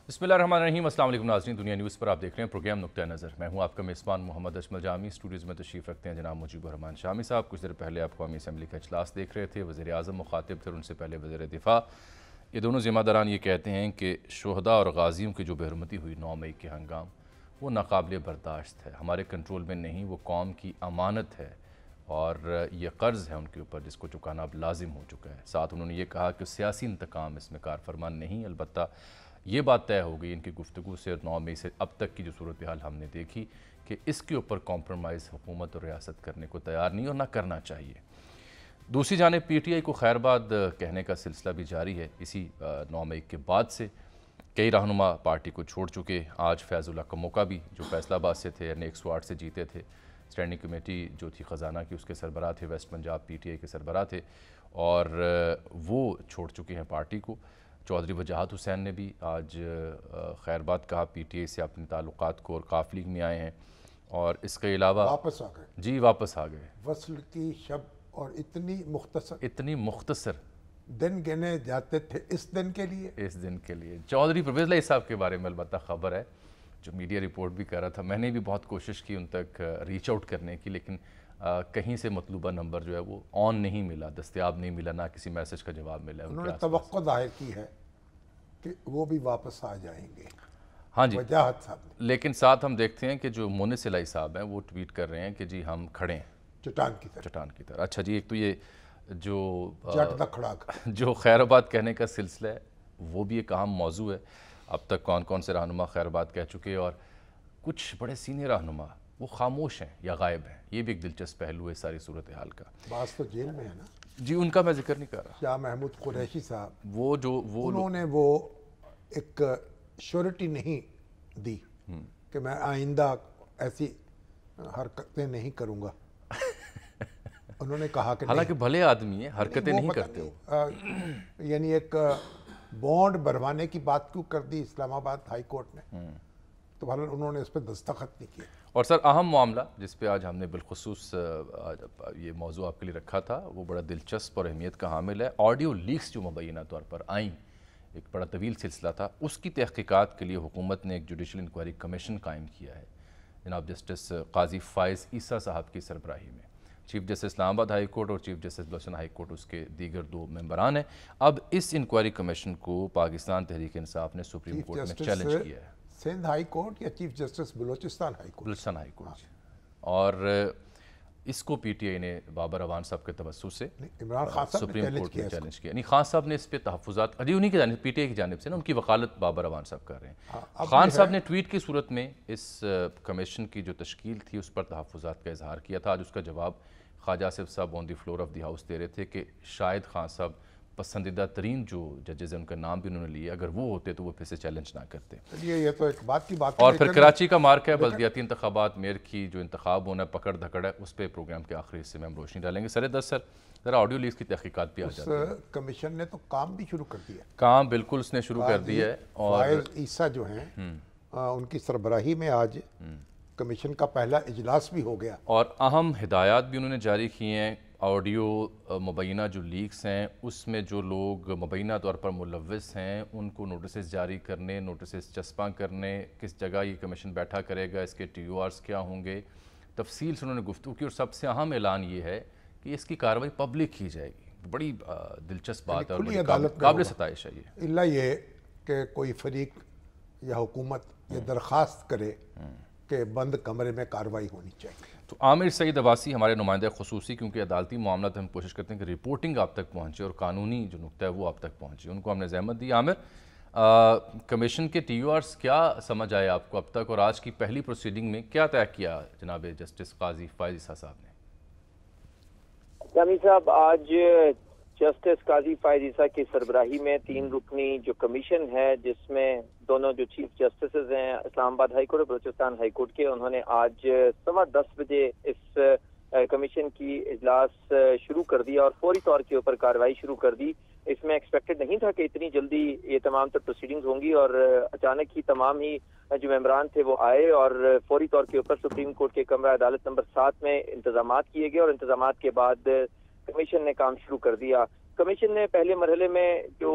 بسم اللہ الرحمن الرحیم۔ السلام علیکم ناظرین، دنیا نیوز پر آپ دیکھ رہے ہیں پروگرام نقطہ نظر۔ میں ہوں آپ کا میزبان محمد اشمل جامی۔ اسٹوڈیوز میں تشریف رکھتے ہیں جناب مجیب الرحمان شامی صاحب۔ کچھ دیر پہلے آپ قومی اسمبلی کا اجلاس دیکھ رہے تھے، وزیر اعظم مخاطب تھے اور ان سے پہلے وزیر دفاع۔ یہ دونوں ذمہ داران یہ کہتے ہیں کہ شہداء اور غازیوں کی جو بے حرمتی ہوئی 9 مئی کے ہنگام، وہ ناقابل برداشت ہے، ہمارے کنٹرول میں نہیں، وہ قوم کی امانت ہے اور یہ قرض ہے ان کے اوپر جس کو چکانا اب لازم ہو چکا ہے۔ ساتھ انہوں نے یہ کہا کہ سیاسی انتقام اس میں کار فرما نہیں، البتہ یہ بات طے ہو گئی ان کی گفتگو سے 9 مئی سے اب تک کی جو صورتحال ہم نے دیکھی کہ اس کے اوپر کمپرومائز حکومت اور ریاست کرنے کو تیار نہیں اور نہ کرنا چاہیے۔ دوسری جانب پی ٹی آئی کو خیر باد کہنے کا سلسلہ بھی جاری ہے۔ اسی 9 مئی کے بعد سے کئی رہنما پارٹی کو چھوڑ چکے۔ آج فیض اللہ کا موقع بھی جو فیصل آباد سے تھے، 108 سے جیتے تھے، اسٹینڈنگ کمیٹی جو تھی خزانہ کی اس کے سربراہ تھے، West Punjab P T I کے سربراہ تھے اور وہ چھوڑ چکے ہیں پارٹی کو۔ چودھری وجاہت حسین نے بھی آج خیر بات کہا، پی ٹی آئی سے اپنے تعلقات کو اور قاف لیگ میں آئے ہیں اور اس کے علاوہ واپس آ گئے۔ جی واپس آ گئے۔ وصل کی شب اور اتنی مختصر دن گنے جاتے تھے اس دن کے لیے۔ اس دن کے لیے چودھری پرویز الہی صاحب کے بارے میں البتہ خبر ہے، جو میڈیا رپورٹ بھی کر رہا تھا۔ میں نے بھی بہت کوشش کی ان تک ریچ آؤٹ کرنے کی، لیکن کہیں سے مطلوبہ نمبر جو ہے وہ آن نہیں ملا، دستیاب نہیں ملا، نہ کسی میسج کا جواب ملا۔ انہوں نے توقع ظاہر کی ہے کہ وہ بھی واپس آ جائیں گے، ہاں جی، وجاہت صاحب نے۔ لیکن ساتھ ہم دیکھتے ہیں کہ جو مونس الہی صاحب ہیں وہ ٹویٹ کر رہے ہیں کہ جی ہم کھڑے ہیں چٹان کی طرح۔ اچھا جی، ایک تو یہ جو جٹ دا کھڑاک جو خیر آباد کہنے کا سلسلہ ہے وہ بھی ایک اہم موضوع ہے۔ اب تک کون کون سے رہنما خیر آباد کہہ چکے اور کچھ بڑے سینئر رہنما وہ خاموش ہیں یا غائب ہیں، یہ بھی ایک دلچسپ پہلو ہے ساری صورتحال کا۔ بعض تو جیل میں ہے نا۔ جی ان کا میں ذکر نہیں کر رہا۔ شاہ محمود قریشی صاحب، وہ انہوں نے وہ ایک شیورٹی نہیں دی کہ میں آئندہ ایسی حرکتیں نہیں کروں گا۔ انہوں نے کہا کہ حالانکہ بھلے آدمی ہیں، حرکتیں نہیں کرتے ہو، یعنی ایک بانڈ بھروانے کی بات کیوں کر دی اسلام آباد ہائی کورٹ نے، تو بھلا انہوں نے اس پہ دستخط نہیں کیے۔ اور سر اہم معاملہ جس پہ آج ہم نے بالخصوص یہ موضوع آپ کے لیے رکھا تھا وہ بڑا دلچسپ اور اہمیت کا حامل ہے۔ آڈیو لیکس جو مبینہ طور پر آئیں، ایک بڑا طویل سلسلہ تھا، اس کی تحقیقات کے لیے حکومت نے ایک جوڈیشل انکوائری کمیشن قائم کیا ہے جناب جسٹس قاضی فائز عیسیٰ صاحب کی سربراہی میں۔ Chief justice Islamabad high court اور chief justice Balochistan high court اس کے دیگر 2 ممبران ہیں۔ اب اس انکوائری کمیشن کو پاکستان تحریک انصاف نے سپریم کورٹ میں چیلنج کیا ہے۔ سندھ ہائی کورٹ یا chief justice Balochistan high court? Balochistan high court. اور اس کو پی ٹی آئی نے بابر اعوان صاحب کے توسط سے عمران خان صاحب نے سپریم کورٹ میں چیلنج کیا۔ نہیں، خان صاحب نے اس پہ تحفظات انہی کی جانب، پی ٹی آئی کی جانب سے نا، ان کی وکالت بابر اعوان صاحب کر رہے ہیں۔ خان صاحب نے ٹویٹ کی صورت میں اس کمیشن کی جو تشکیل تھی اس پر تحفظات کا اظہار کیا تھا۔ آج اس کا جواب خواجہ آصف صاحب آن دی فلور آف دی ہاؤس دے رہے تھے کہ شاید خان صاحب پسندیدہ ترین جو ججز ہیں ان کا نام بھی انہوں نے لیا، اگر وہ ہوتے تو وہ پھر سے چیلنج نہ کرتے۔ یہ تو ایک بات کی بات ہے۔ اور پھر کراچی کا مارک ہے، بلدیاتی انتخابات، میئر کی جو انتخاب ہونا ہے، پکڑ دھکڑ ہے، اس پہ پروگرام کے آخری حصے میں ہم روشنی ڈالیں گے۔ سر ذرا آڈیو لیکس کی تحقیقات بھی آ جاتی ہے۔ کمیشن نے تو کام بھی شروع کر دیا، کام بالکل اس نے شروع کر دیا ہے۔ اور فائز عیسیٰ جو ہیں ان کی سربراہی میں آج کمیشن کا پہلا اجلاس بھی ہو گیا اور اہم ہدایات بھی انہوں نے جاری کی ہیں۔ آڈیو مبینہ جو لیکس ہیں اس میں جو لوگ مبینہ طور پر ملوث ہیں ان کو نوٹسز جاری کرنے، نوٹسز چسپاں کرنے، کس جگہ یہ کمیشن بیٹھا کرے گا، اس کے ٹی او آرز کیا ہوں گے، تفصیل سے انہوں نے گفتگو کی۔ اور سب سے اہم اعلان یہ ہے کہ اس کی کارروائی پبلک کی جائے گی۔ بڑی دلچسپ بات ہے اور بڑی قابل ستائش ہے یہ۔ اللہ یہ کہ کوئی فریق یا حکومت یہ درخواست کرے کہ بند کمرے میں کارروائی ہونی چاہیے۔ تو عامر سعید عباسی ہمارے نمائندہ خصوصی، کیونکہ عدالتی معاملات ہم کوشش کرتے ہیں کہ رپورٹنگ آپ تک پہنچے اور قانونی جو نقطہ ہے وہ آپ تک پہنچے، ان کو ہم نے زحمت دی۔ عامر، کمیشن کے ٹی او آرز کیا سمجھ آئے آپ کو اب تک، اور آج کی پہلی پروسیڈنگ میں کیا طے کیا جناب جسٹس قاضی فائز عیسیٰ صاحب نے؟ جامی صاحب، آج جسٹس قاضی فائز عیسیٰ کی سربراہی میں 3 رکنی جو کمیشن ہے، جس میں دونوں جو چیف جسٹسز ہیں اسلام آباد ہائی کورٹ اور بلوچستان ہائی کورٹ کے، انہوں نے آج 10:15 بجے اس کمیشن کی اجلاس شروع کر دیا اور فوری طور کے اوپر کارروائی شروع کر دی۔ اس میں ایکسپیکٹڈ نہیں تھا کہ اتنی جلدی یہ تمام تر پروسیڈنگز ہوں گی، اور اچانک ہی تمام ہی جو ممبران تھے وہ آئے اور فوری طور کے اوپر سپریم کورٹ کے کمرہ عدالت نمبر 7 میں انتظامات کیے گئے، اور انتظامات کے بعد کمیشن نے کام شروع کر دیا۔ کمیشن نے پہلے مرحلے میں جو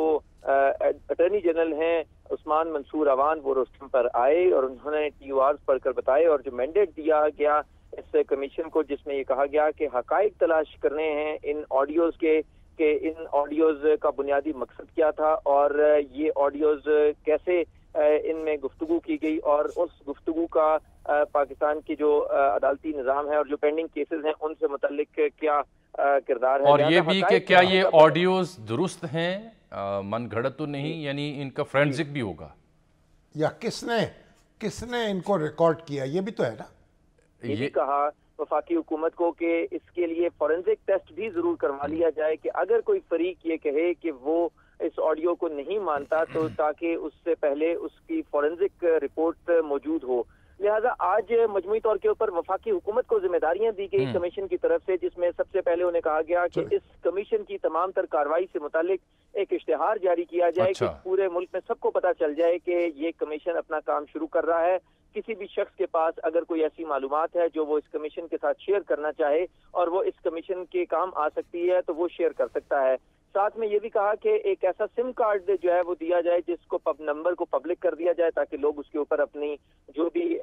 اٹارنی جنرل ہیں عثمان منصور اوان وہ روسٹم پر آئے اور انہوں نے TORs پڑھ کر بتائے اور جو مینڈیٹ دیا گیا اس کمیشن کو جس میں یہ کہا گیا کہ حقائق تلاش کرنے ہیں ان آڈیوز کے کہ ان آڈیوز کا بنیادی مقصد کیا تھا اور یہ آڈیوز کیسے ان میں گفتگو کی گئی اور اس گفتگو کا پاکستان کی جو عدالتی نظام ہے اور جو پینڈنگ کیسز ہیں ان سے متعلق کیا کردار ہے. اور یہ بھی کہ کیا یہ آڈیوز درست ہیں من گھڑت تو نہیں یعنی ان کا فرینزک بھی ہوگا یا کس نے ان کو ریکارڈ کیا یہ بھی تو ہے نا. یہ بھی کہا وفاقی حکومت کو کہ اس کے لیے فورنزک ٹیسٹ بھی ضرور کروا لیا جائے کہ اگر کوئی فریق یہ کہے کہ وہ اس آڈیو کو نہیں مانتا تو تاکہ اس سے پہلے اس کی فورنزک رپورٹ موجود ہو. لہذا آج مجموعی طور کے اوپر وفاقی حکومت کو ذمہ داریاں دی گئی کمیشن کی طرف سے جس میں سب سے پہلے انہیں کہا گیا کہ اس کمیشن کی تمام تر کارروائی سے متعلق ایک اشتہار جاری کیا جائے کہ پورے ملک میں سب کو پتہ چل جائے کہ یہ کمیشن اپنا کام شروع کر رہا ہے. کسی بھی شخص کے پاس اگر کوئی ایسی معلومات ہے جو وہ اس کمیشن کے ساتھ شیئر کرنا چاہے اور وہ اس کمیشن کے کام آ سکتی ہے تو وہ شیئر کر سکتا ہے. ساتھ میں یہ بھی کہا کہ ایک ایسا سم کارڈ جو ہے وہ دیا جائے جس کو نمبر کو پبلک کر دیا جائے تاکہ لوگ اس کے اوپر اپنی جو بھی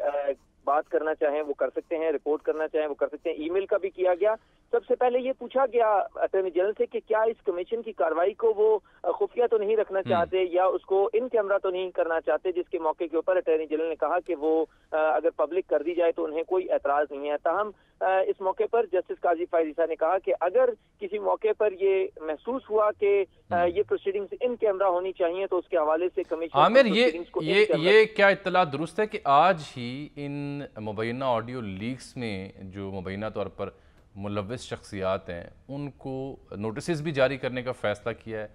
بات کرنا چاہیں وہ کر سکتے ہیں, رپورٹ کرنا چاہیں وہ کر سکتے ہیں. ای میل کا بھی کیا گیا. سب سے پہلے یہ پوچھا گیا اٹارنی جنرل سے کہ کیا اس کمیشن کی کارروائی کو وہ خفیہ تو نہیں رکھنا چاہتے یا اس کو ان کیمرہ تو نہیں کرنا چاہتے, جس کے موقع کے اوپر اٹارنی جنرل نے کہا کہ وہ اگر پبلک کر دی جائے تو انہیں کوئی اعتراض نہیں ہے. تاہم اس موقع پر جسٹس قاضی فائز عیسیٰ نے کہا کہ اگر کسی موقع پر یہ محسوس ہوا کہ یہ پروسیڈنگز ان کیمرہ ہونی چاہیے تو اس کے حوالے سے کمیشن عامر یہ کیا اطلاع درست ہے کہ آج ہی ان مبینہ آڈیو لیکس میں جو مبینہ طور پر ملوث شخصیات ہیں ان کو نوٹسز بھی جاری کرنے کا فیصلہ کیا ہے,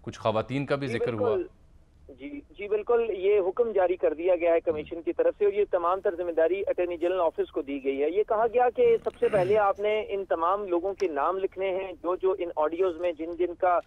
کچھ خواتین کا بھی ذکر ہوا؟ جی بالکل, یہ حکم جاری کر دیا گیا ہے کمیشن کی طرف سے اور یہ تمام تر ذمہ داری اٹارنی جنرل آفس کو دی گئی ہے. یہ کہا گیا کہ سب سے پہلے آپ نے ان تمام لوگوں کے نام لکھنے ہیں جو ان آڈیوز میں جن کا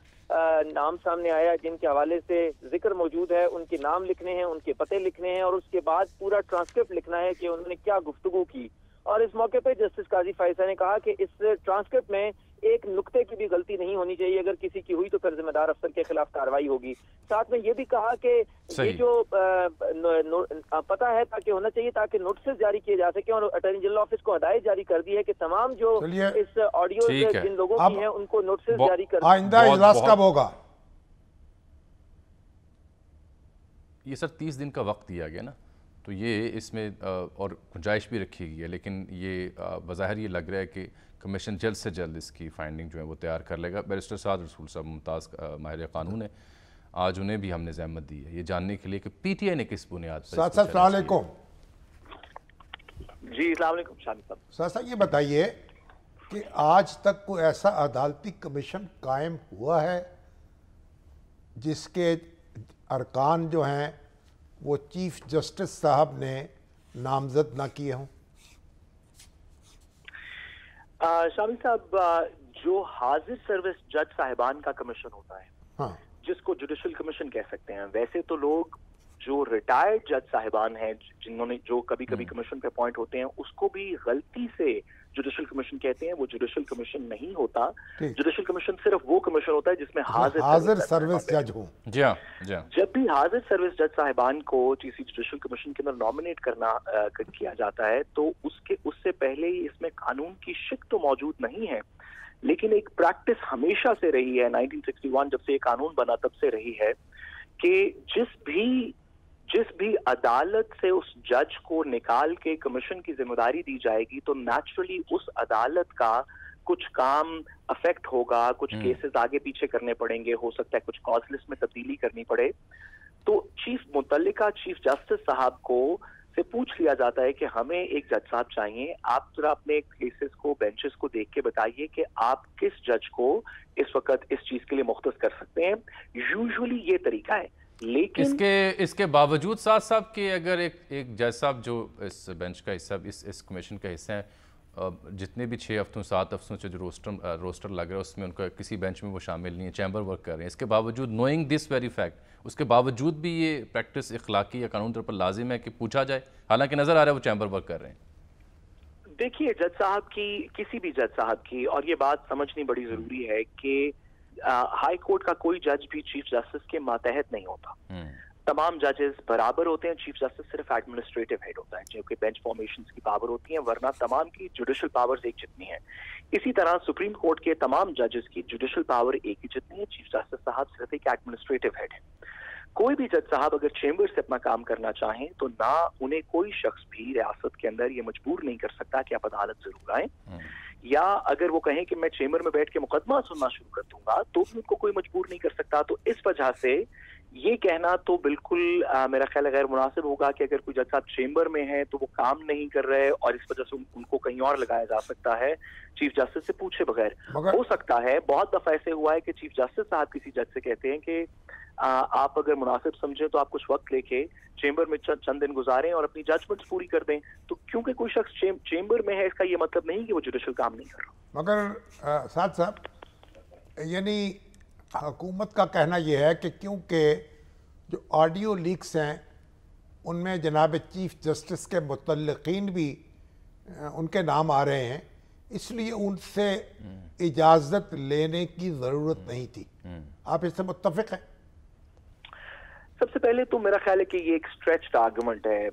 نام سامنے آیا, جن کے حوالے سے ذکر موجود ہے, ان کے نام لکھنے ہیں, ان کے پتے لکھنے ہیں اور اس کے بعد پورا ٹرانسکرپٹ لکھنا ہے کہ انہوں نے کیا گفتگو کی. اور اس موقع پہ جسٹس قاضی فائز نے کہا کہ اس ٹرانسکرپٹ میں ایک نقطے کی بھی غلطی نہیں ہونی چاہیے, اگر کسی کی ہوئی تو پھر ذمہ دار افسر کے خلاف کارروائی ہوگی. ساتھ میں یہ بھی کہا کہ یہ جو پتہ ہے تاکہ ہونا چاہیے تاکہ نوٹسز جاری کیے جا سکیں اور اٹارنی جنرل آفس کو ہدایت جاری کر دی ہے کہ تمام جو اس آڈیو جن لوگوں کی ہیں ان کو نوٹسز جاری کر دیں. آئندہ اجلاس کب ہوگا؟ یہ سر 30 دن کا وقت دیا گیا نا, تو یہ اس میں اور گنجائش بھی رکھی گئی ہے, لیکن یہ بظاہر یہ لگ رہا ہے کہ کمیشن جلد سے جلد اس کی فائنڈنگ جو ہے وہ تیار کر لے گا. بیرسٹر سعد رسول صاحب ممتاز ماہر قانون ہے, آج انہیں بھی ہم نے زحمت دی ہے یہ جاننے کے لیے کہ پی ٹی آئی نے کس بنیاد پر. السلام علیکم. جی السلام علیکم شامی صاحب. صاحب یہ بتائیے کہ آج تک کوئی ایسا عدالتی کمیشن قائم ہوا ہے جس کے ارکان جو ہیں وہ چیف جسٹس صاحب نے نامزد نہ کیے ہوں؟ شامی صاحب, جو حاضر سروس جج صاحبان کا کمیشن ہوتا ہے جس کو جوڈیشل کمیشن کہہ سکتے ہیں, ویسے تو لوگ جو ریٹائرڈ جج صاحبان ہیں جنہوں نے جو کبھی کبھی کمیشن پہ اپوائنٹ ہوتے ہیں اس کو بھی غلطی سے جوڈیشل کمیشن کہتے ہیں. وہ جوڈیشل کمیشن نہیں ہوتا. جوڈیشل کمیشن صرف وہ کمیشن ہوتا ہے جس میں حاضر سروس جج ہوں. جی ہاں. جب بھی حاضر سروس جج صاحبان کو جوڈیشل کمیشن کے اندر نومینیٹ کیا جاتا ہے تو اس سے پہلے ہی اس میں قانون کی شک تو موجود نہیں ہے, لیکن ایک پریکٹس ہمیشہ سے رہی ہے, 1961 جب سے یہ قانون بنا تب سے رہی ہے کہ جس بھی عدالت سے اس جج کو نکال کے کمیشن کی ذمہ داری دی جائے گی تو نیچرلی اس عدالت کا کچھ کام افیکٹ ہوگا, کچھ کیسز آگے پیچھے کرنے پڑیں گے, ہو سکتا ہے کچھ کاز لسٹ میں تبدیلی کرنی پڑے. تو متعلقہ چیف جسٹس صاحب کو سے پوچھ لیا جاتا ہے کہ ہمیں ایک جج صاحب چاہیے, آپ ذرا اپنے کیسز کو بینچز کو دیکھ کے بتائیے کہ آپ کس جج کو اس وقت اس چیز کے لیے مختص کر سکتے ہیں. یوزولی یہ طریقہ ہے, لیکن اس کے باوجود ساتھ صاحب کہ اگر ایک جج صاحب جو اس بینچ کا حصہ اس کمیشن کا حصہ ہیں, جتنے بھی 6 ہفتوں 7 ہفتوں سے جو روسٹر لگ رہا ہے اس میں ان کا کسی بینچ میں وہ شامل نہیں ہے, چیمبر ورک کر رہے ہیں, اس کے باوجود نوئنگ دس ویری فیکٹ اس کے باوجود بھی یہ پریکٹس اخلاقی یا قانون طور پر لازم ہے کہ پوچھا جائے, حالانکہ نظر آ رہا ہے وہ چیمبر ورک کر رہے ہیں. دیکھیے جج صاحب کی, کسی بھی جج صاحب کی, اور یہ بات سمجھنی بڑی ضروری ہے کہ हाई कोर्ट का कोई जज भी चीफ जस्टिस के मातहत नहीं होता। तमाम जजेस बराबर होते हैं, चीफ जस्टिस सिर्फ एडमिनिस्ट्रेटिव हेड होता है, जो कि बेंच फॉर्मेशंस की पावर होती है, वरना तमाम की जुडिशल पावर्स एक जितनी है। इसी तरह सुप्रीम कोर्ट के तमाम जजेस की जुडिशल पावर एक ही जितनी है, चीफ जस्टिस साहब सिर्फ एक एडमिनिस्ट्रेटिव हेड है। कोई भी जज साहब अगर चेंबर से अपना काम करना चाहें तो ना उन्हें कोई शख्स भी रियासत के अंदर ये मजबूर नहीं कर सकता कि आप अदालत जरूर आए, या अगर वो कहें कि मैं चेंबर में बैठ के मुकदमा सुनना शुरू कर दूंगा तो भी उनको कोई मजबूर नहीं कर सकता। तो इस वजह से ये कहना तो बिल्कुल मेरा ख्याल है गैर मुनासिब होगा कि अगर कोई जज साहब चेंबर में है तो वो काम नहीं कर रहे और इस वजह से उनको कहीं और लगाया जा सकता है चीफ जस्टिस से पूछे बगैर। हो सकता है, बहुत दफा ऐसे हुआ है कि चीफ जस्टिस साहब किसी जज से कहते हैं कि आप अगर मुनासिब समझे तो आप कुछ वक्त लेके चेंबर में चंद दिन गुजारें और अपनी जजमेंट्स पूरी कर दें। तो क्योंकि कोई शख्स चेंबर में है इसका ये मतलब नहीं कि वो जुडिशल काम नहीं कर रहा। मगर साथ साहब यानी हुकूमत का कहना यह है कि क्योंकि जो ऑडियो लीक्स हैं उनमें जनाब चीफ जस्टिस के मुतल्लिकीन भी उनके नाम आ रहे हैं, इसलिए उनसे इजाज़त लेने की ज़रूरत नहीं थी। आप इससे मुत्तफिक हैं? सबसे पहले तो मेरा ख्याल है कि ये एक स्ट्रेच्ड आर्गुमेंट है।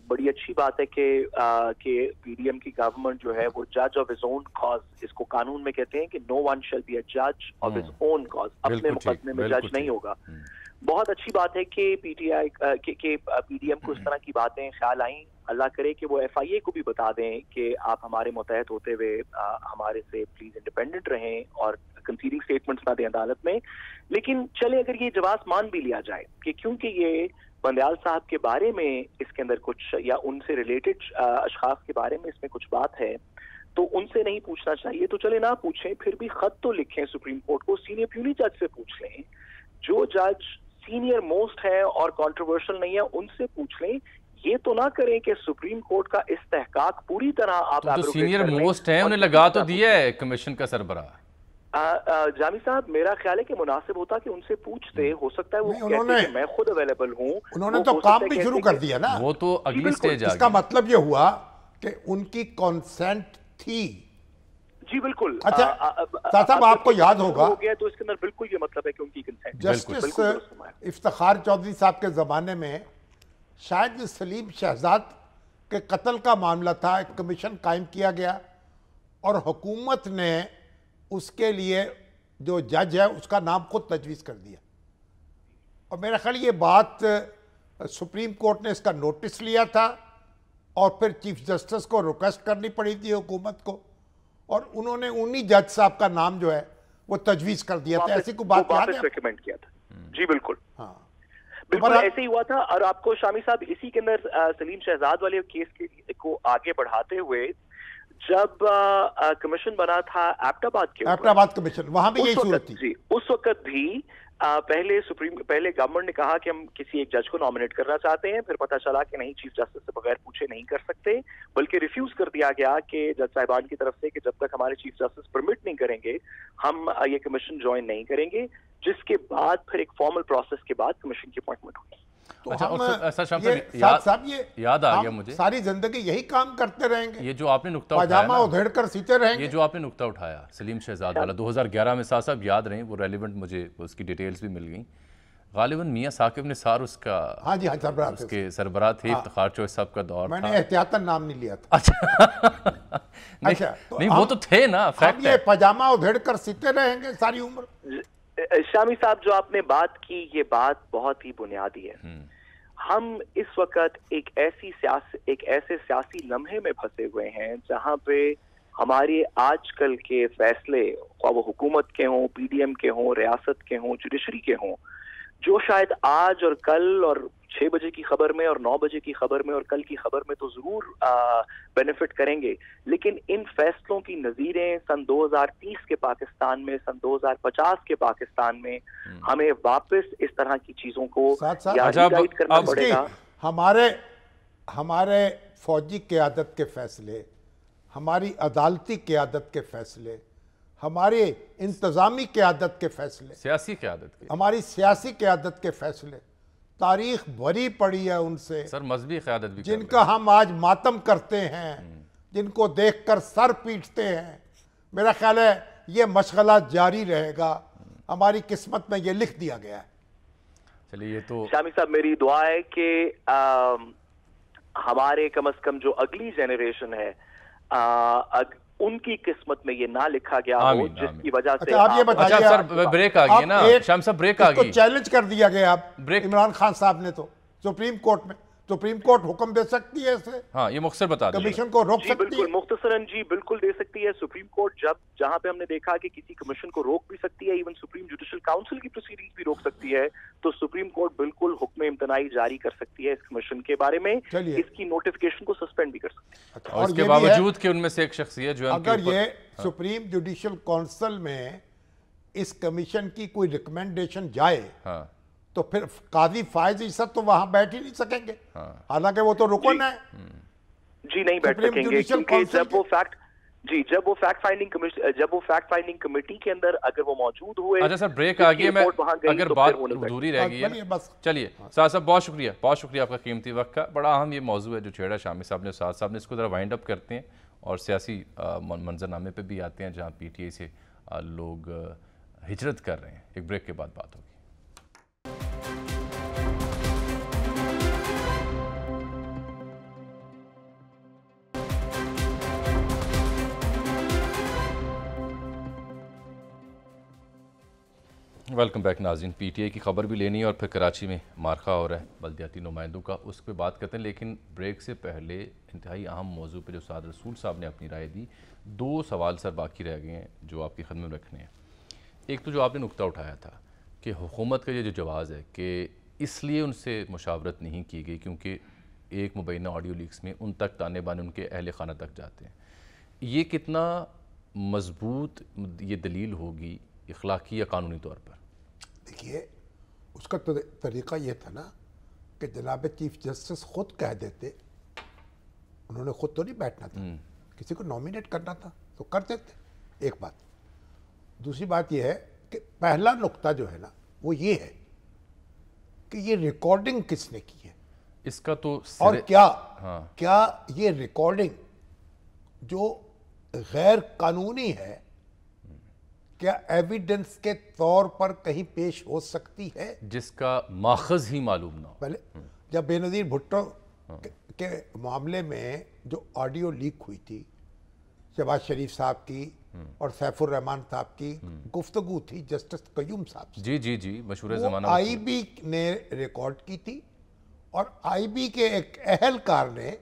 बड़ी अच्छी बात है कि पीडीएम की गवर्नमेंट जो है वो जज ऑफ हिज ओन कॉज, इसको कानून में कहते हैं कि no one shall be a जज ऑफ हिज ओन कॉज, अपने मुकदमे में जज नहीं होगा। बहुत अच्छी बात है कि पीटीआई के पीडीएम को इस तरह की बातें ख्याल आई। अल्लाह करे कि वो एफआईए को भी बता दें कि आप हमारे मुतहत होते हुए हमारे से प्लीज इंडिपेंडेंट रहें और कंसीडिंग स्टेटमेंट्स ना दें अदालत में। लेकिन चले अगर ये जवाब मान भी लिया जाए कि क्योंकि ये बंदयाल साहब के बारे में इसके अंदर कुछ या उनसे रिलेटेड अशखास के बारे में इसमें कुछ बात है तो उनसे नहीं पूछना चाहिए, तो चले ना पूछें, फिर भी खत तो लिखें सुप्रीम कोर्ट को, सीनियर प्यूनी जज से पूछ लें, जो जज सीनियर मोस्ट है और कंट्रोवर्शियल नहीं है उनसे पूछ लें। ये तो ना करें कि सुप्रीम कोर्ट का इस्तेहकाक पूरी तरह आप तो सीनियर मोस्ट है, उन्हें लगा तो दिया है कमीशन का सरबराह। जामी साहब, मेरा ख्याल है कि मुनासिब होता कि उनसे पूछते, हो सकता है वो कहते कि मैं खुद अवेलेबल हूँ। उन्होंने तो काम भी शुरू कर दिया ना, वो तो अगली स्टेज आ गई। इसका मतलब ये हुआ कि उनकी कंसेंट थी। जी बिल्कुल। अच्छा साहब, आपको याद होगा हो गया तो इसके अंदर बिल्कुल ये मतलब है कि उनकी कंसेंट। जस्टिस इफ्तिखार चौधरी साहब के ज़माने में शायद सलीम शहजाद के कत्ल का मामला था, एक कमीशन कायम किया गया और हुकूमत ने उसके लिए जो जज है उसका नाम खुद तजवीज़ कर दिया। और मेरा ख्याल ये बात सुप्रीम कोर्ट ने इसका नोटिस लिया था और फिर चीफ जस्टिस को रिक्वेस्ट करनी पड़ी थी हुकूमत को, और उन्होंने उन्हीं जज साहब का नाम जो है वो तजवीज़ कर दिया था। ऐसी कोई बात याद है? रिकमेंड किया था। जी बिल्कुल, हाँ बिल्कुल ऐसे ही हुआ था। और आपको शामी साहब इसी के अंदर सलीम शहजाद वाले केस को आगे बढ़ाते हुए जब कमीशन बना था एबटाबाद कमीशन, वहां भी यही सूरत थी। जी, उस वक्त भी पहले गवर्नमेंट ने कहा कि हम किसी एक जज को नॉमिनेट करना चाहते हैं, फिर पता चला कि नहीं, चीफ जस्टिस से बगैर पूछे नहीं कर सकते, बल्कि रिफ्यूज कर दिया गया कि जज साहिबान की तरफ से कि जब तक हमारे चीफ जस्टिस परमिट नहीं करेंगे हम ये कमीशन ज्वाइन नहीं करेंगे, जिसके बाद फिर एक फॉर्मल प्रोसेस के बाद कमीशन की अपॉइंटमेंट हुई। तो अच्छा, याद आ गया मुझे, सारी जिंदगी यही काम करते रहेंगे। ये जो आपने नुक्ता पजामा उधेड़ कर सीते रहेंगे। ये जो आपने नुक्ता उठाया सलीम शहजाद वाला 2011 में, साहब याद रहे, वो रेलिवेंट, मुझे उसकी डिटेल्स भी मिल गई। गालिबन मियां साकिब निसार उसका, हाँ जी, हाँ, उसके सरबराह थे। इफ्तिखार चौधरी साहब का दौर मैंने था। एहतियातन नाम नहीं लिया था। अच्छा नहीं, वो तो थे ना, फैक्ट है। पजामा उधेड़ कर सीते रहेंगे सारी उम्र। शामी साहब, जो आपने बात की ये बात बहुत ही बुनियादी है। हम इस वक्त एक ऐसे सियासी लम्हे में फंसे हुए हैं जहां पे हमारे आजकल के फैसले, वो हुकूमत के हों, पीडीएम के हों, रियासत के हों, जुडिशरी के हों, जो शायद आज और कल और 6 बजे की खबर में और 9 बजे की खबर में और कल की खबर में तो जरूर बेनिफिट करेंगे, लेकिन इन फैसलों की नज़ीरें सन 2030 के पाकिस्तान में, सन 2050 के पाकिस्तान में हमें वापस इस तरह की चीजों को याद करना पड़ेगा। हमारे फौजी क़यादत के फैसले, हमारी अदालती क़यादत के फैसले, हमारे इंतज़ामी क़यादत के फैसले, सियासी क़यादत के, हमारी सियासी क़यादत के फैसले, तारीख भरी पड़ी है उनसे। सर मजहबी क़यादत भी, जिनका हम आज मातम करते हैं, जिनको देखकर सर पीटते हैं। मेरा ख्याल है ये मशगला जारी रहेगा हमारी किस्मत में ये लिख दिया गया है। चलिए ये तो शामी साहब मेरी दुआ है कि हमारे कम से कम जो अगली जनरेशन है उनकी किस्मत में ये ना लिखा गया हो, जिसकी वजह से आप ये बताइए। अच्छा सर ब्रेक आ गई ना, शाम साहब ब्रेक आ गई। चैलेंज कर दिया गया आप ब्रेक इमरान खान साहब ने तो सुप्रीम कोर्ट में, सुप्रीम कोर्ट हुक्म दे सकती है इसे, हाँ ये मुख्तसर बता दीजिए। कमीशन को रोक सकती है। बिल्कुल मुख्तसरन जी बिल्कुल दे सकती है। सुप्रीम कोर्ट जहां पे हमने देखा कि किसी कमीशन को रोक भी सकती है, इवन सुप्रीम जुडिशल काउंसिल की प्रोसीडिंग्स भी रोक सकती है, तो सुप्रीम कोर्ट बिल्कुल हुक्म इम्तनाई जारी कर सकती है इस कमीशन के बारे में, इसकी नोटिफिकेशन को सस्पेंड भी कर सकती है। और इसके बावजूद कि उनमें से एक शख्सियत जो है अगर ये सुप्रीम जुडिशल काउंसिल में इस कमीशन की कोई रिकमेंडेशन जाए तो फिर काजी फायज इशत तो वहां बैठ ही नहीं सकेंगे, हालांकि वो तो रुकन है जी, नहीं बैठ सकेंगे, क्योंकि जब वो फैक्ट फाइंडिंग कमेटी के अंदर अगर वो मौजूद हुए। अच्छा सर ब्रेक आ गया, मैं अगर बात अधूरी रह गई है बस। चलिए साहब बहुत शुक्रिया आपका कीमती वक्त का। बड़ा अहम ये मौजू है जो छेड़ा शामी साहब ने, साहब ने इसको ज़रा वाइंड अप करते हैं और सियासी मंजरनामे पे भी आते हैं जहाँ PTI से लोग हिजरत कर रहे हैं। एक ब्रेक के बाद बात होगी। वेलकम बैक नाज़रीन। PTI की खबर भी लेनी है और फिर कराची में मारखा हो रहा है बल्दियाती नुमाइंदों का, उस पर बात करते हैं। लेकिन ब्रेक से पहले इंतहाई अहम मौजू पे जो साद रसूल साहब ने अपनी राय दी, 2 सवाल सर बाकी रह गए हैं जो आपकी खदमत में रखने हैं। एक तो जो आपने नुक्ता उठाया था कि हुकूमत का ये जो जवाज़ है कि इसलिए उनसे मुशावरत नहीं की गई क्योंकि एक मुबैना ऑडियो लीक्स में उन तक ताने बाने उनके अहल खाना तक जाते हैं, ये कितना मजबूत ये दलील होगी इखलाकी या कानूनी तौर पर? देखिए उसका तो तरीक़ा ये था ना कि जनाब चीफ जस्टिस खुद कह देते, उन्होंने खुद तो नहीं बैठना था, किसी को नॉमिनेट करना था तो कर देते। एक बात। दूसरी बात ये है कि पहला नुक्ता जो है ना वो ये है कि ये रिकॉर्डिंग किसने की है इसका तो और क्या ये रिकॉर्डिंग जो गैर कानूनी है क्या एविडेंस के तौर पर कहीं पेश हो सकती है, जिसका माखज़ ही मालूम ना हो। पहले जब बेनज़ीर भुट्टो के मामले में जो ऑडियो लीक हुई थी, शहबाज शरीफ साहब की और सैफुर रहमान साहब की गुफ्तगू थी जस्टिस कयूम साहब से, जी मशहूर ज़माना IB ने रिकॉर्ड की थी और IB के एक अहलकार ने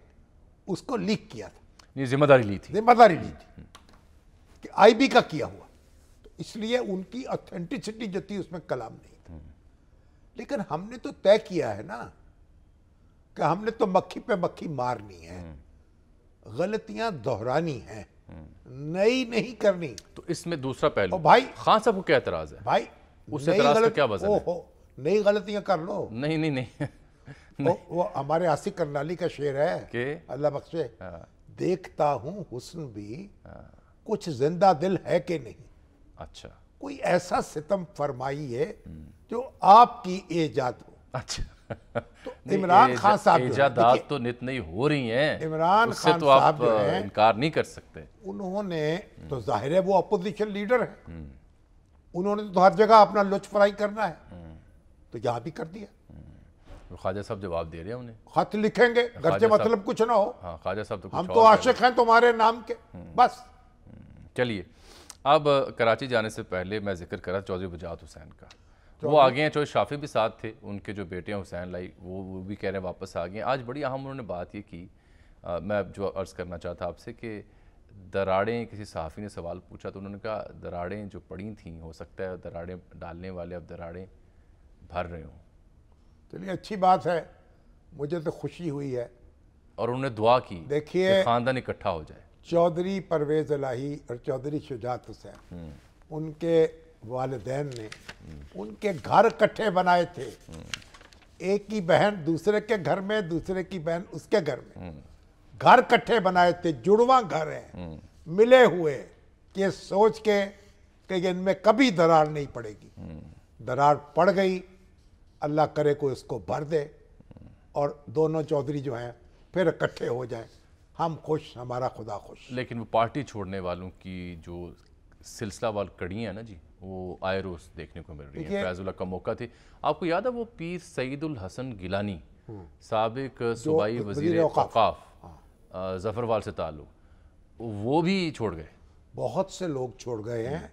उसको लीक किया था, ये जिम्मेदारी ली थी कि IB का किया हुआ, इसलिए उनकी ऑथेंटिसिटी जो थी उसमें कलाम नहीं था। लेकिन हमने तो तय किया है ना कि हमने तो मक्खी पे मक्खी मारनी है, गलतियां दोहरानी है, नई नहीं करनी। तो इसमें दूसरा पहलू भाई खान साहब को क्या एतराज है? भाई उस एतराज का क्या वजह है? नई गलतियां कर लो। नहीं वो हमारे आसिफ करनाली का शेर है कि अल्लाह बख्शे, देखता हूं हुस्न भी कुछ जिंदा दिल है कि नहीं। अच्छा, कोई ऐसा सितम फरमाइए जो आपकी इजाद हो। अच्छा तो इमरान खान साहब इजादात तो नित नहीं हो रही हैं, इमरान खान तो आप साहब जो हैं इनकार नहीं कर सकते। उन्होंने तो जाहिर है वो अपोजिशन लीडर है, उन्होंने तो हर जगह अपना लुच फ्राई करना है, तो यहाँ भी कर दिया। ख्वाजा साहब जवाब दे रहे हैं, उन्हें खत लिखेंगे घर से मतलब कुछ ना हो। हाँ, ख्वाजा साहब तो हम तो आशिक हैं तुम्हारे नाम के, बस। चलिए अब कराची जाने से पहले मैं जिक्र करा चौधरी बजात हुसैन का, वो आ गए हैं। चौधरी शाफी भी साथ थे, उनके जो बेटे हैं हुसैन लाई, वो भी कह रहे हैं वापस आ गए। आज बड़ी अहम उन्होंने बात ये की, मैं जो अर्ज़ करना चाहता आपसे कि दराड़ें, किसी सहाफ़ी ने सवाल पूछा तो उन्होंने कहा दराड़ें जो पड़ी थीं, हो सकता है दराड़ें डालने वाले अब दराड़ें भर रहे हों। चलिए अच्छी बात है, मुझे तो खुशी हुई है। और उन्होंने दुआ की, देखिए ख़ानदान इकट्ठा हो जाए। चौधरी परवेज़ इलाही और चौधरी शुजात हुसैन, उनके वालिदैन ने उनके घर इकट्ठे बनाए थे, एक की बहन दूसरे के घर में, दूसरे की बहन उसके घर में, घर इकट्ठे बनाए थे, जुड़वा घर हैं, मिले हुए, कि सोच के कि इनमें कभी दरार नहीं पड़ेगी। दरार पड़ गई, अल्लाह करे कोई उसको भर दे और दोनों चौधरी जो हैं फिर इकट्ठे हो जाएं, हम खुश, हमारा खुदा खुश। लेकिन वो पार्टी छोड़ने वालों की जो सिलसिलावार कड़ी है ना जी, वो आयरोस देखने को मिल रही है। फैजुल्लाह का मौका थे। आपको याद है वो पीर सईदुल हसन गिलानी साबिक सूबाई वज़ीर औक़ाफ़ ज़फ़रवाल से ताल्लुक़, वो भी छोड़ गए। बहुत से लोग छोड़ गए हैं,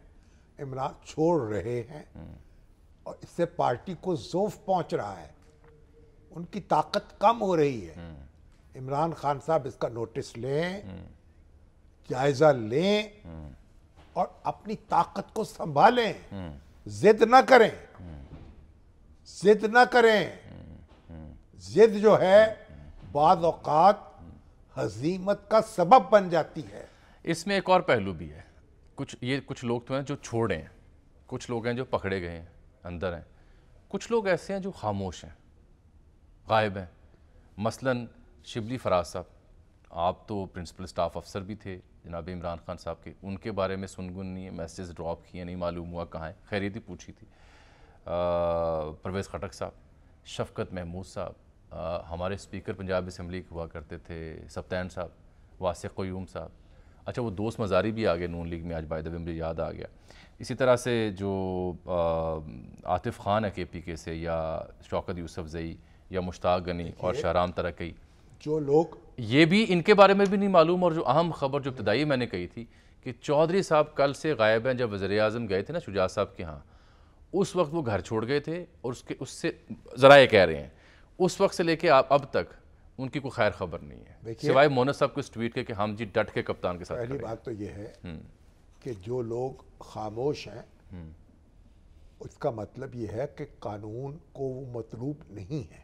इमरान छोड़ रहे हैं, और इससे पार्टी को ज़ौफ़ पहुंच रहा है, उनकी ताकत कम हो रही है। इमरान खान साहब इसका नोटिस लें, जायज़ा लें और अपनी ताकत को संभालें, जिद ना करें, जिद ना करें। जिद जो है बाद औक़ात हज़ीमत का सबब बन जाती है। इसमें एक और पहलू भी है, कुछ लोग तो हैं जो छोड़े हैं, कुछ लोग हैं जो पकड़े गए हैं, अंदर हैं, कुछ लोग ऐसे हैं जो खामोश हैं, गायब हैं। मसलन शिबली फराज साहब, आप तो प्रिंसिपल स्टाफ अफसर भी थे जनाब इमरान खान साहब के, उनके बारे में सुनगुन नहीं है, मैसेज ड्रॉप किए, नहीं मालूम हुआ कहाँ है, खैरियत ही पूछी थी। परवेज़ खटक साहब, शफ़कत महमूद साहब, हमारे स्पीकर पंजाब असम्बली हुआ करते थे सप्तान साहब, वासिक़ क़य्यूम साहब, अच्छा वो दोस्त मज़ारी भी आ गए नून लीग में, आज बाय द वे मुझे याद आ गया। इसी तरह से जो आतिफ़ ख़ान है KPK से, या शौकत यूसुफ़ज़ई, या मुश्ताक गनी और शाहराम तरक़ई, जो लोग ये भी इनके बारे में भी नहीं मालूम। और जो अहम ख़बर जो इब्तदाई मैंने कही थी कि चौधरी साहब कल से गायब हैं। जब वज़ीर-ए-आज़म गए थे ना शुजा साहब के यहाँ, उस वक्त वो घर छोड़ गए थे, और उससे ज़राए कह रहे हैं उस वक्त से लेके अब तक उनकी कोई खैर खबर नहीं है, सिवाय मोनस साहब को इस ट्वीट के कि हम जी डट के कप्तान के साथ। पहली बात तो ये है कि जो लोग खामोश हैं, उसका मतलब ये है कि कानून को वो मतलूब नहीं है,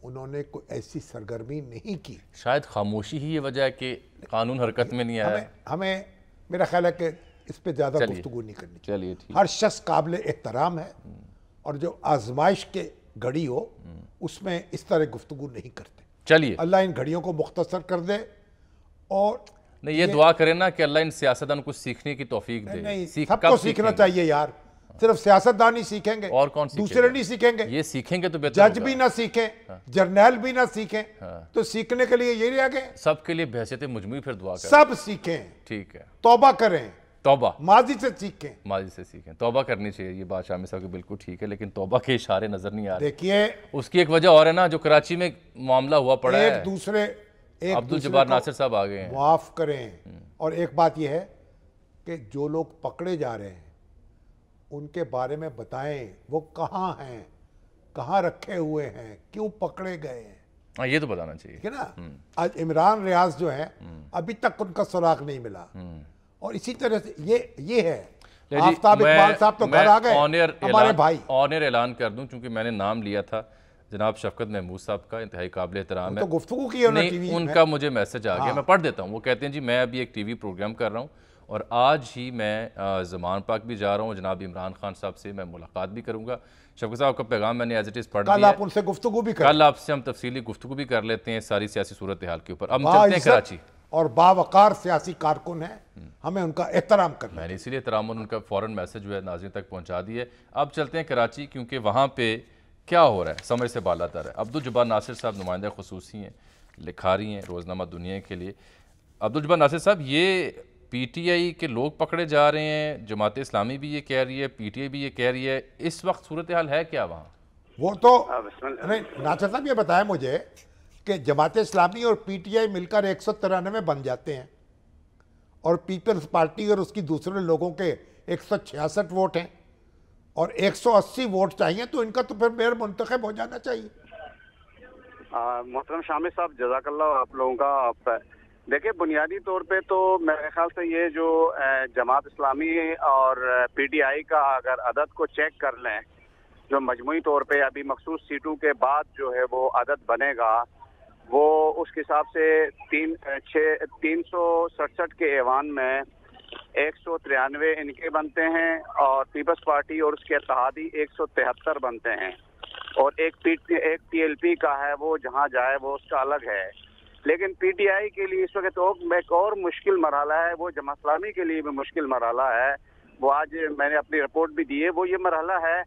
उन्होंने कोई ऐसी सरगर्मी नहीं की। शायद खामोशी ही ये वजह है कि कानून हरकत में नहीं आया। हमें मेरा ख्याल है कि इस पे ज़्यादा गुफ्तगू नहीं करनी चाहिए। हर शख्स काबिल एहतराम है, और जो आजमाइश के घड़ी हो उसमें इस तरह गुफ्तगू नहीं करते। चलिए, अल्लाह इन घड़ियों को मुख्तसर कर दे, और नहीं ये दुआ करें ना कि अल्लाह इन सियासतदान को सीखने की तौफीक दे। नहीं, सबको सीखना चाहिए यार, सिर्फ सियासतदान ही सीखेंगे और कौन सीखेगा? दूसरे नहीं सीखेंगे। ये सीखेंगे तो बेहतर जज भी ना सीखें, जर्नैल भी ना सीखें, तो सीखने के लिए यही रह गए। सबके लिए बहसियत मुजमुई फिर दुआ करें, सब सीखें, ठीक है, तौबा करें, तौबा माजी से सीखें, माजी से सीखें, तौबा करनी चाहिए। ये बात शामिर साहब की बिल्कुल ठीक है, लेकिन तौबा के इशारे नजर नहीं आ रहे। देखिए उसकी एक वजह और है ना, जो कराची में मामला हुआ पड़ा है, अब्दुल जब्बार नासिर साहब आ गए हैं, माफ करें। और एक बात यह है कि जो लोग पकड़े जा रहे हैं उनके बारे में बताएं, वो कहाँ हैं, कहाँ रखे हुए हैं, क्यों पकड़े गए हैं। हाँ, ये तो बताना चाहिए, ठीक है ना। आज इमरान रियाज जो है, अभी तक उनका सुराग नहीं मिला, और इसी तरह से ये है। आफ्ताब इकबाल साहब तो घर आ गए, हमारे भाई। ऑनर ऐलान कर दूं, चूंकि मैंने नाम लिया था जनाब शफ़कत महमूद साहब का, इंतहाई काबिल एहतराम है, तो गुफ्तगू की उन्होंने टीवी में, उनका मुझे मैसेज आ गया, मैं पढ़ देता हूँ। वो कहते हैं जी मैं अभी एक TV प्रोग्राम कर रहा हूँ, और आज ही मैं ज़मान पाक भी जा रहा हूँ, जनाब इमरान खान साहब से मैं मुलाकात भी करूँगा। शफ़कत साहब का पैगाम मैंने एज इट इज़ पढ़ दिया। कल आप उनसे गुफ्तगू भी करें, कल आपसे हम तफसीली गुफ्तगू भी कर लेते हैं सारी सियासी सूरत हाल के ऊपर। अब चलते हैं कराची। और बावकार सियासी कारकुन है, हमें उनका एहतराम करना। मैंने इसीलिए एहतराम उनका फ़ौरन मैसेज जो है नाज़रीन तक पहुँचा दिए। अब चलते हैं कराची, क्योंकि वहाँ पे क्या हो रहा है समझ से बालातर है। अब्दुल जब्बार नासिर साहब नुमाइंदा ख़ुसूसी हैं, लिखारी हैं रोज़नामा दुनिया के लिए। अब्दुल जब्बार नासिर साहब, ये PTI के लोग पकड़े जा रहे हैं, जमात इस्लामी भी ये कह रही है, PTI भी ये कह रही है, इस वक्त सूरत हाल है क्या वहाँ? वो तो नहीं, नासिर साहब ये बताया मुझे कि जमात इस्लामी और PTI मिलकर 193 बन जाते हैं, और पीपल्स पार्टी और उसकी दूसरे लोगों के 166 वोट हैं, और 180 वोट चाहिए, तो इनका तो फिर मेयर मुंतखब हो जाना चाहिए। मोहतरम शामिर साहब, जज़ाकल्लाह आप लोगों का। आप देखिए, बुनियादी तौर पे तो मेरे ख्याल से ये जो जमात इस्लामी और PTI का अगर अदद को चेक कर लें, जो मजमूई तौर पे अभी मखसूस सीटों के बाद जो है वो अदद बनेगा, वो उस हिसाब से 367 के ऐवान में 193 इनके बनते हैं, और पीपल्स पार्टी और उसके इत्तेहादी 173 बनते हैं, और एक TLP का है, वो जहाँ जाए वो उसका अलग है। लेकिन PTI के लिए इस वक्त तो एक और मुश्किल मरहला है, वो जमात इस्लामी के लिए भी मुश्किल मरहला है। वो आज मैंने अपनी रिपोर्ट भी दी है। वो ये मरहला है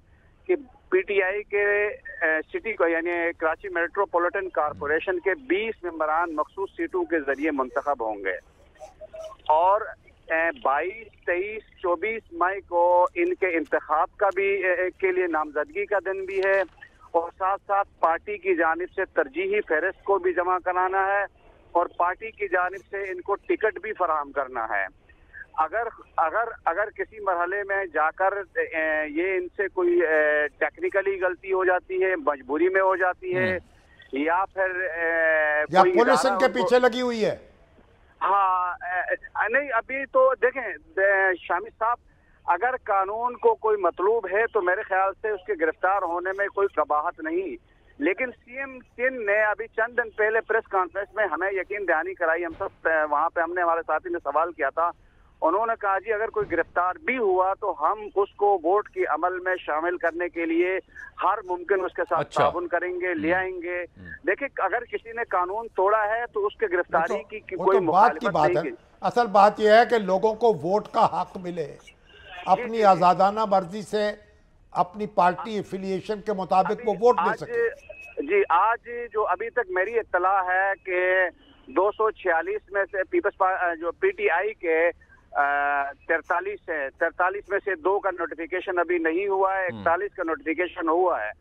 कि PTI के सिटी को, यानी कराची मेट्रोपॉलिटन कॉरपोरेशन के 20 मेंबरान मखसूस सीटों के जरिए मुंतखब होंगे, और 22, 23, 24 मई को इनके इंतखाब का भी के लिए नामजदगी का दिन भी है, और साथ साथ पार्टी की जानिब से तरजीही फहरिस्त को भी जमा कराना है, और पार्टी की जानिब से इनको टिकट भी फराहम करना है। अगर किसी मरहले में जाकर ये इनसे कोई टेक्निकली गलती हो जाती है, मजबूरी में हो जाती है, या फिर या पुलिस इनके पीछे लगी हुई है। हाँ, नहीं, अभी तो देखें शामी साहब, अगर कानून को कोई मतलूब है तो मेरे ख्याल से उसके गिरफ्तार होने में कोई कबाहत नहीं, लेकिन सीएम सिंध ने अभी चंद दिन पहले प्रेस कॉन्फ्रेंस में हमें यकीन दहानी कराई। हम सब वहाँ पे हमने हमारे साथी ने सवाल किया था, उन्होंने कहा जी अगर कोई गिरफ्तार भी हुआ तो हम उसको वोट के अमल में शामिल करने के लिए हर मुमकिन उसके साथ ताउन करेंगे, ले आएंगे। देखिए, अगर किसी ने कानून तोड़ा है तो उसके गिरफ्तारी की कोई मुखालिफत नहीं है। असल बात यह है कि लोगों को वोट का हक मिले, अपनी आजादाना मर्जी से अपनी पार्टी एफिलिएशन के मुताबिक वो वोट दे सके। जी, आज जो अभी तक मेरी इत्तला है कि 246 में से जो पीटीआई के 43 में से 2 का नोटिफिकेशन अभी नहीं हुआ है, 41 का नोटिफिकेशन हुआ है।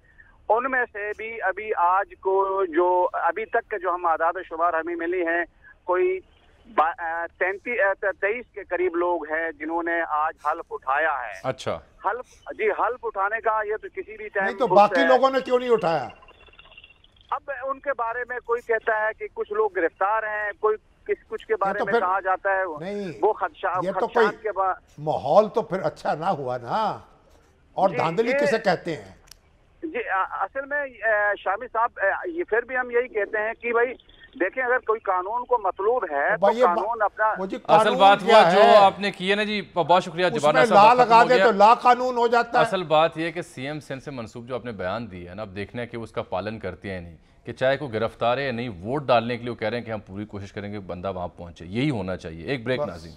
उनमें से भी अभी आज को जो अभी तक के जो हम आदाद शुमार हमें मिली हैं, कोई 23 के करीब लोग हैं जिन्होंने आज हल्फ उठाया है। अच्छा, हल्फ उठाने का ये तो किसी भी टाइम। नहीं तो बाकी लोगों ने क्यों नहीं उठाया? अब उनके बारे में कोई कहता है कि कुछ लोग गिरफ्तार हैं, कोई कुछ के बारे में कहा जाता है नहीं, वो खदशात के बाद माहौल तो फिर अच्छा ना हुआ ना। और धांधली किसे कहते हैं? जी, असल में शामी साहब, ये फिर भी हम यही कहते हैं कि भाई देखें, अगर कोई कानून को मतलूब है तो कानून अपना। असल बात हुआ जो आपने की है ना जी, बहुत शुक्रिया जुबाना साहब, ला लगा दे तो ला कानून हो जाता है। असल बात ये है कि सीएम सिंध से मंसूब जो आपने बयान दी है ना, अब देखना है कि उसका पालन करते हैं नहीं, कि चाहे कोई गिरफ्तार है या नहीं, वोट डालने के लिए वो कह रहे हैं कि हम पूरी कोशिश करेंगे बंदा वहां पहुंचे। यही होना चाहिए। एक ब्रेक नाज़रीन।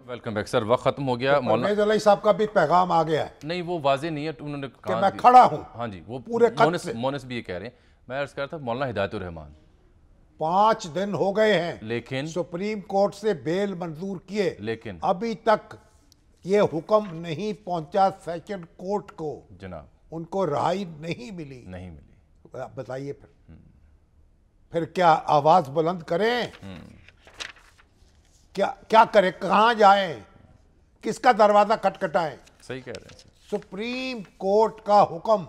Welcome back sir. वक्त खत्म हो गया। परवेज़ अली साहब का भी पैगाम आ गया है। नहीं, वो वाजे नहीं है, उन्होंने कहा कि मैं खड़ा हूं। हाँ जी, वो पूरे मोनिस भी ये कह रहे हैं। मैं अर्ज कर रहा था मौलाना हिदायतुर रहमान 5 दिन हो गए हैं, लेकिन सुप्रीम कोर्ट से बेल मंजूर किए, लेकिन अभी तक ये हुक्म नहीं पहुंचा सेशन कोर्ट को, जनाब, उनको रहाई नहीं मिली। बताइए फिर क्या आवाज बुलंद करें? क्या करें? कहां जाएं? किसका दरवाजा खटखटाएं? सही कह रहे हैं। सुप्रीम कोर्ट का हुक्म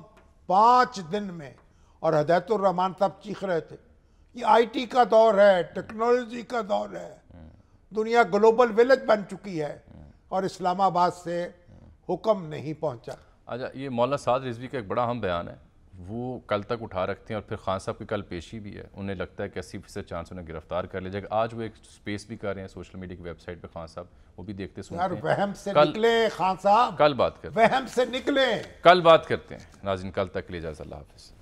5 दिन में, और हिदायतुर रहमान साहब चीख रहे थे ये आईटी का दौर है, टेक्नोलॉजी का दौर है, दुनिया ग्लोबल विलेज बन चुकी है, और इस्लामाबाद से हुक्म नहीं पहुंचा। अच्छा, ये मौलाना साद रिजवी का एक बड़ा अहम बयान है, वो कल तक उठा रखते हैं, और फिर खान साहब की कल पेशी भी है। उन्हें लगता है कि 80% चांस उन्हें गिरफ्तार कर लिया जाएगा। आज वो एक स्पेस भी कर रहे हैं सोशल मीडिया की वेबसाइट पे खान साहब, वो भी देखते सुनते हैं। वहम से निकले खान साहब, कल बात करते हैं। वहम से निकले, कल बात करते हैं नाज़रीन। कल तक के लिए इजाज़त, अल्लाह हाफ़िज़।